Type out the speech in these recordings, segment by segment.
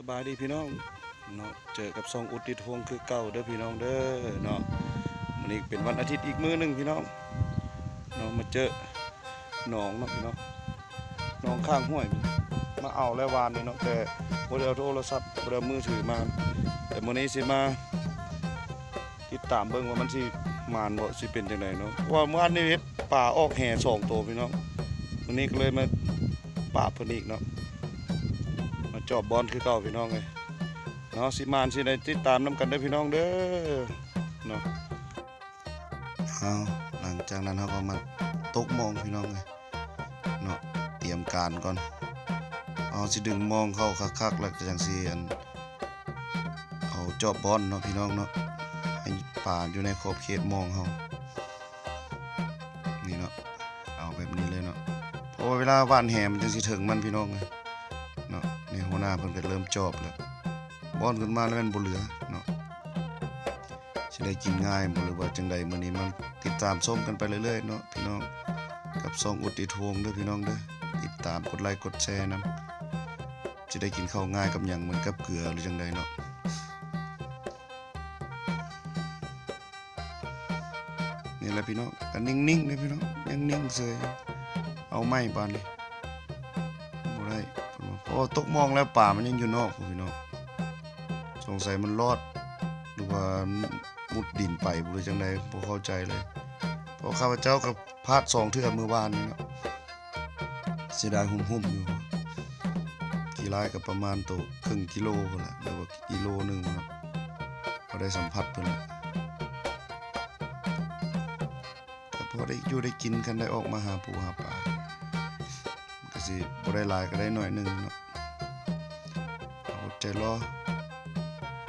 สบายดีพี่น้องเนาะเจอกับซองอุดติดวงคือเก่าเด้อพี่น้องเด้อเนาะวันนี้เป็นวันอาทิตย์อีกมื้อหนึ่งพี่น้องเนาะมาเจอหนองเนาะพี่น้องหนองข้างห้วยมาเอาแล้ววานนี่เนาะแต่บ่ได้เอาโทรศัพท์บ่ได้เอามือถือมาแต่มื้อนี้สิมาติดตามเบิ่งว่ามันสิมานบ่สิเป็นจังไดเนาะเพราะว่าเมื่อวานนี้เฮ็ดป่าออกแห่2ตัวพี่น้องวันนี้ก็เลยมาปราบเพิ่นอีกเนาะมาจอบบอลคือเก่าพี่น้องเลยเนาะสิมานสิได้ติดตามนำกันได้พี่น้องเด้อเนาะเอาหลังจากนั้นเราก็มาตกมองพี่น้องเลยเนาะเตรียมการก่อนเอาสิดึงมองเข้าคักๆแล้วจังซี่เอาจอบบอลเนาะพี่น้องเนาะให้ป่าอยู่ในขอบเขตมองเฮานี่เนาะเอาแบบนี้เลยเนาะเพราะว่าเวลาว่านแหมันจังสิถึงมันพี่น้องเลยเนาะในหัวหน้าเพิ่นก็เริ่มจอบแล้วบอลขึ้นมาแล้วมันบ่เหลือเนาะสิได้กินง่ายบ่หรือว่าจังใดมื้อนี้มันติดตามชมกันไปเรื่อยๆเนาะพี่น้องกับซองอุดติดวงเด้อพี่น้องเด้อติดตามกดไลค์กดแชร์นํจะได้กินข้าวง่ายกับหยังเหมือนกับเกลือหรือจังใดเนาะนี่แหละพี่น้องก็นิ่งๆเด้อพี่น้องยังนิ่งเฉยเอาไม้บานนี่บ่ได้เพราะว่าตกมองแล้วป่ามันยังอยู่นอกพี่น้องสงสัยมันรอดหรือว่ามุดดินไปบ่รู้จังใดบ่เข้าใจเลยเพราะข้าพเจ้าก็พลาด2เทื่อมื้อวานนี่เนาะเสียดายหุ่มๆอยู่กี่ลายก็ประมาณตัวครึ่งกิโลพุ่นล่ะหรือว่ากิโลนึงเนาะก็ได้สัมผัสเพิ่นละก็พอได้อยู่ได้กินกันได้ออกมาหาปูหาปลาก็สิบ่ได้หลายก็ได้หน่อยนึงเนาะอดใจรอ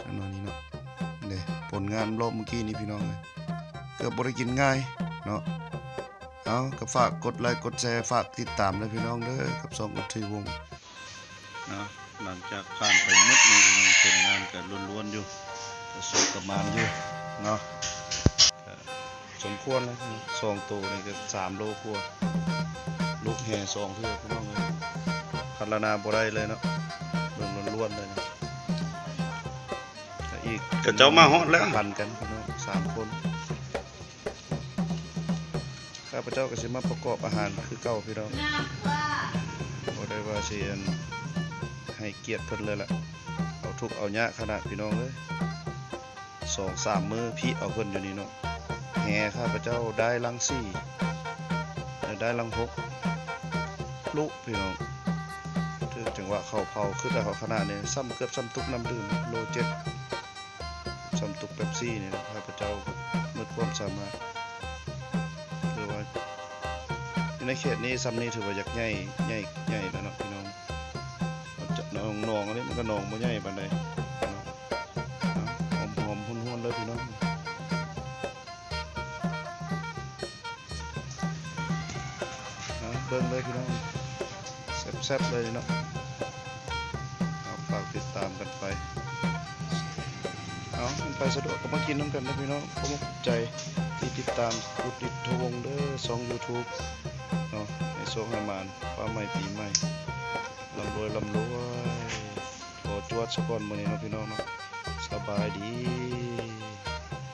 จังหน่อยนี้เนาะนี่ผลงานรอบเมื่อกี้นี้พี่น้องเอ้ยเกือบบ่ได้กินง่ายเนาะเอาก็ฝากกดไลค์กดแชร์ฝากติดตามด้วยพี่น้องเด้อกับซองอุดติดวงนะหลังจากผ่านไปหมดนี่พี่น้องผลงานก็ล้วนๆอยู่ก็สุกประมาณอยู่เนาะสมควรแล้ว2ตัวนี่ก็3โลกว่าลูกแห่2เทื่อพี่น้องเอ้ยพัฒนาบ่ได้เลยเนาะเบิ่งล้วนๆเลยนะอีกก็เจ้ามาฮอดแล้วพันกันพี่น้อง3คนข้าพเจ้าก็สิมาประกอบอาหารคือเก่าพี่น้องบ่ได้ว่าสิให้เกียรติเพิ่นเลยล่ะเอาทุกเอายะขนาดพี่น้องเอ้ย2-3 มื้อพี่เอาเพิ่นอยู่นี่เนาะแห่ข้าพเจ้าได้ลัง4ได้ลัง6ลุพี่น้องถึงจังหวะเข้าเผาขึ้นแล้วเขาขนาดนี้ซ้ำเกือบซ้ำตุกน้ำดื่มโล7ซ้ำตุกเป๊ปซี่นี่นะข้าพเจ้าหมดความสามารถคือว่าในเขตนี้ซ้ำนี้ถือว่าอยากใหญ่แล้วเนาะพี่น้องนองอะไรมันก็นองบ่ใหญ่ปานใดหอมๆหุ่นๆเลยพี่น้องเบิ่งเลยพี่น้องแซ่บๆเลยเนาะฝากติดตามกันไปมันไปสะดวกก็มากินน้ำกันนะพี่น้องขอบใจที่ติดตามอุดติดวงเด้อช่อง YouTube เนาะให้โชคให้มานฟ้าใหม่ปีใหม่ร่ำรวยขอจวดสะก่อนมื้อนี้เนาะพี่น้องเนาะสบายดี